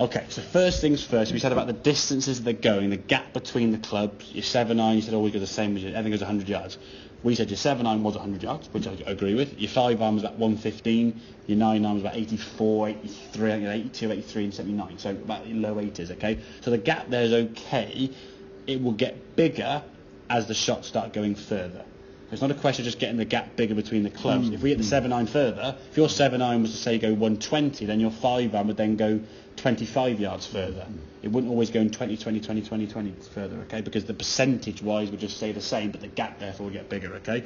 Okay, so first things first, we said about the distances they're going, the gap between the clubs. Your 7-iron, you said always go the same as everything goes 100 yards. We said your 7-iron was 100 yards, which I agree with. Your 5-iron was about 115, your 9-iron was about 84, 83, 82, 83 and 79, so about low 80s, okay? So the gap there is okay. It will get bigger as the shots start going further. It's not a question of just getting the gap bigger between the clubs. If we get the 7-iron further, if your 7-iron was to say go 120, then your 5-iron would then go 25 yards further. It wouldn't always go in 20, 20, 20, 20, 20 further, okay? Because the percentage-wise would just stay the same, but the gap therefore will get bigger, okay?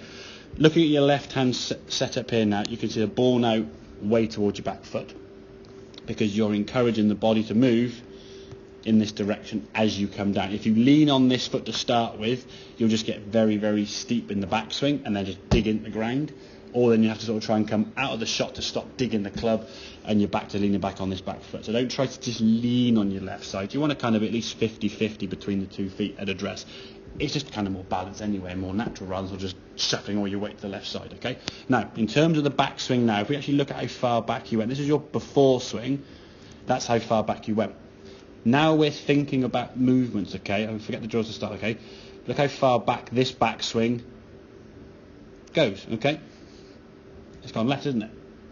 Looking at your left-hand setup here now, you can see the ball now way towards your back foot because you're encouraging the body to move in this direction as you come down. If you lean on this foot to start with, you'll just get very, very steep in the backswing and then just dig into the ground. Or then you have to sort of try and come out of the shot to stop digging the club and you're back to leaning back on this back foot. So don't try to just lean on your left side. You want to kind of at least 50-50 between the 2 feet at address. It's just kind of more balanced anyway, more natural rather than just shuffling all your weight to the left side, okay? Now, in terms of the backswing now, if we actually look at how far back you went, this is your before swing, that's how far back you went. Now we're thinking about movements, okay? I forget the draws to start, okay? Look how far back this backswing goes, okay? It's gone left, isn't it?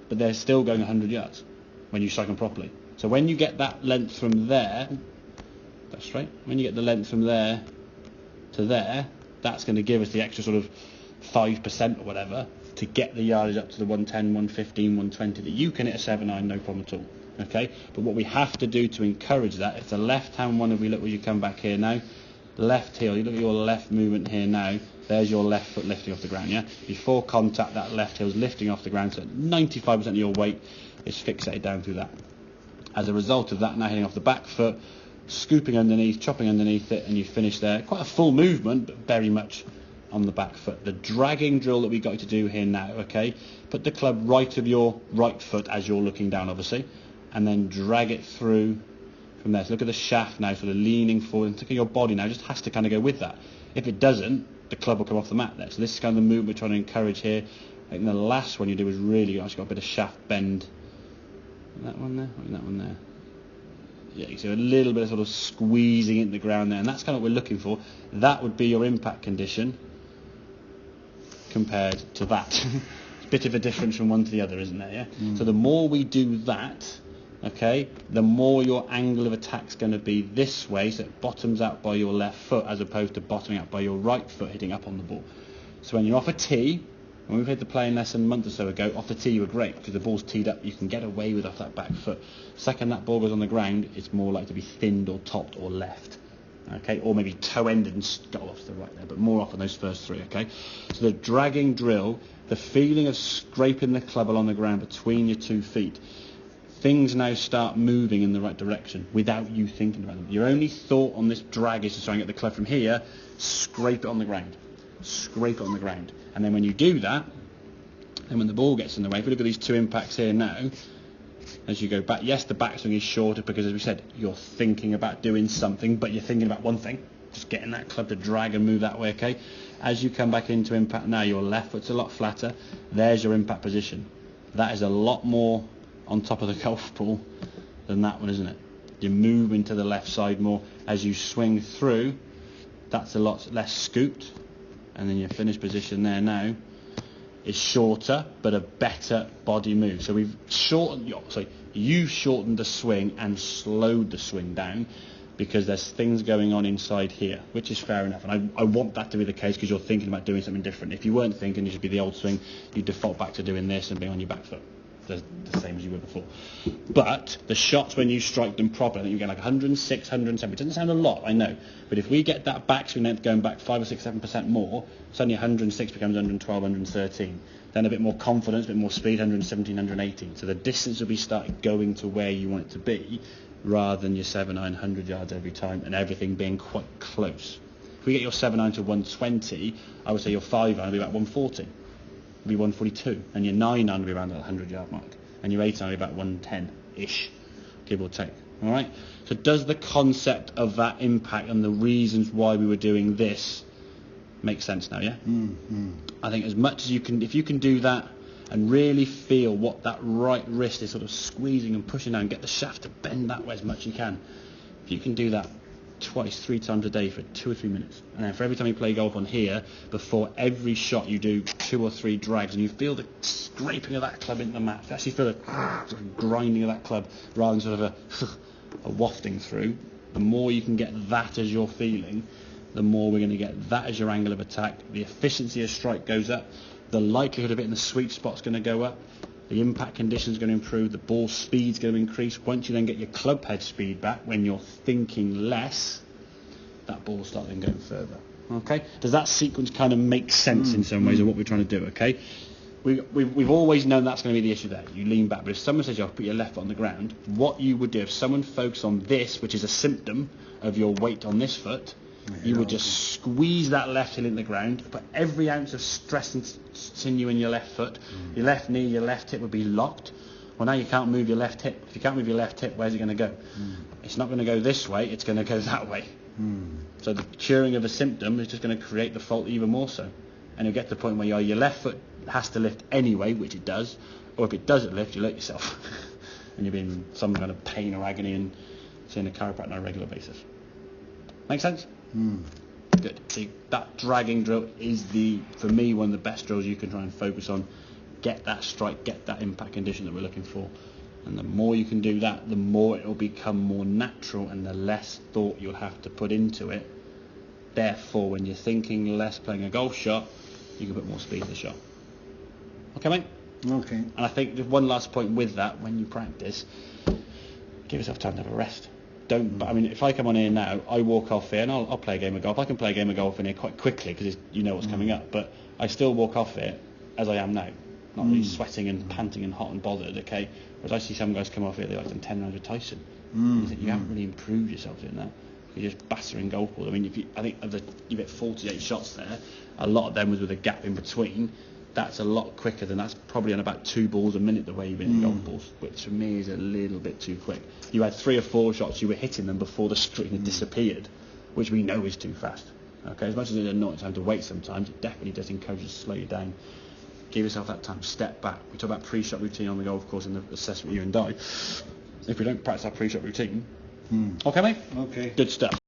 But they're still going 100 yards when you strike them properly. So when you get that length from there, that's straight. When you get the length from there to there, that's going to give us the extra sort of 5% or whatever to get the yardage up to the 110, 115, 120 that you can hit a 7-iron, no problem at all. Okay, but what we have to do to encourage that, if the left-hand one, if we look where you come back here now, left heel, you look at your left movement here now, there's your left foot lifting off the ground, yeah? Before contact, that left heel is lifting off the ground, so 95% of your weight is fixated down through that. As a result of that, now hitting off the back foot, scooping underneath, chopping underneath it, and you finish there. Quite a full movement, but very much on the back foot. The dragging drill that we got you to do here now, okay? Put the club right of your right foot as you're looking down, obviously, and then drag it through from there. So look at the shaft now, sort of leaning forward, and look at your body now, just has to kind of go with that. If it doesn't, the club will come off the mat there. So this is kind of the movement we're trying to encourage here. I think the last one you did was really good. Actually got a bit of shaft bend. That one there? That one there. Yeah, you see a little bit of sort of squeezing into the ground there, and that's kind of what we're looking for. That would be your impact condition compared to that. It's a bit of a difference from one to the other, isn't there? Yeah. So the more we do that, okay, the more your angle of attack's going to be this way, so it bottoms out by your left foot as opposed to bottoming out by your right foot hitting up on the ball. So when you're off a tee, when we've had the playing lesson a month or so ago, off the tee you were great because the ball's teed up, you can get away with off that back foot. Second that ball goes on the ground, it's more likely to be thinned or topped or left. Okay, or maybe toe-ended and go off to the right there, but more often those first three, okay? So the dragging drill, the feeling of scraping the club along the ground between your 2 feet, things now start moving in the right direction without you thinking about them. Your only thought on this drag is to try and get the club from here, scrape it on the ground. Scrape it on the ground. And then when you do that, and when the ball gets in the way, if we look at these two impacts here now, as you go back, yes, the backswing is shorter because, as we said, you're thinking about doing something, but you're thinking about one thing, just getting that club to drag and move that way, okay? As you come back into impact now, your left foot's a lot flatter. There's your impact position. That is a lot more on top of the golf ball than that one, isn't it? You're moving to the left side more. As you swing through, that's a lot less scooped, and then your finished position there now is shorter but a better body move. So we've shortened you shortened the swing and slowed the swing down because there's things going on inside here, which is fair enough, and I want that to be the case because you're thinking about doing something different. If you weren't thinking, you should be the old swing, you default back to doing this and being on your back foot, the same as you were before. But the shots when you strike them properly, I think you get like 106, 107. It doesn't sound a lot, I know, but if we get that backswing length going back 5 or 6, 7% more, suddenly 106 becomes 112, 113. Then a bit more confidence, a bit more speed, 117, 118. So the distance will be started going to where you want it to be, rather than your 7-iron 100 yards every time and everything being quite close. If we get your 7-iron to 120, I would say your 5-iron will be about 140. It'll be 142, and your 9-iron will be around that 100-yard mark, and your 8-iron will be about 110-ish, give or take. All right. So does the concept of that impact and the reasons why we were doing this make sense now? Yeah. I think as much as you can, if you can do that and really feel what that right wrist is sort of squeezing and pushing down. Get the shaft to bend that way as much as you can. If you can do that twice, 3 times a day for 2 or 3 minutes, and then for every time you play golf on here, before every shot you do 2 or 3 drags, and you feel the scraping of that club into the mat. You actually feel the sort of grinding of that club rather than sort of a wafting through. The more you can get that as your feeling, the more we're going to get that as your angle of attack. The efficiency of strike goes up. The likelihood of hitting the sweet spot's going to go up. The impact condition's going to improve. The ball speed's going to increase. Once you then get your club head speed back, when you're thinking less, that ball will start then going further. Okay? Does that sequence kind of make sense in some ways of what we're trying to do? Okay? We've always known that's going to be the issue there. You lean back, but if someone says you have to put your left foot on the ground, what you would do if someone focused on this, which is a symptom of your weight on this foot, you would just squeeze that left heel into the ground, put every ounce of stress and sinew in your left foot. Your left knee, your left hip would be locked. Well, now you can't move your left hip. If you can't move your left hip, where's it going to go? It's not going to go this way, it's going to go that way. So the curing of a symptom is just going to create the fault even more so. And you'll get to the point where your left foot has to lift anyway, which it does, or if it doesn't lift, you let yourself. And you'll be in some kind of pain or agony and seeing a chiropractor on a regular basis. Make sense? Good. See, that dragging drill is for me, one of the best drills you can try and focus on. Get that strike, get that impact condition that we're looking for. And the more you can do that, the more it will become more natural and the less thought you'll have to put into it. Therefore, when you're thinking less playing a golf shot, you can put more speed in the shot. Okay, mate? Okay. And I think just one last point with that, when you practice, give yourself time to have a rest. I mean, if I come on here now, I walk off here and I'll play a game of golf. I can play a game of golf in here quite quickly because you know what's coming up. But I still walk off here as I am now, not really sweating and panting and hot and bothered. Okay. Whereas I see some guys come off here, they're like done 10 rounds with Tyson. You think you haven't really improved yourself doing that. You're just battering golf balls. I mean, I think you get 48 shots there. A lot of them was with a gap in between. That's a lot quicker than that's probably on about 2 balls a minute the way you've been golf balls, which for me is a little bit too quick. You had 3 or 4 shots, you were hitting them before the screen had disappeared, which we know is too fast. Okay, as much as it's annoying time to wait sometimes, it definitely does encourage you to slow you down. Give yourself that time, step back. We talk about pre-shot routine on the golf course in the assessment you and I. If we don't practice our pre-shot routine, okay, mate? Okay. Good stuff.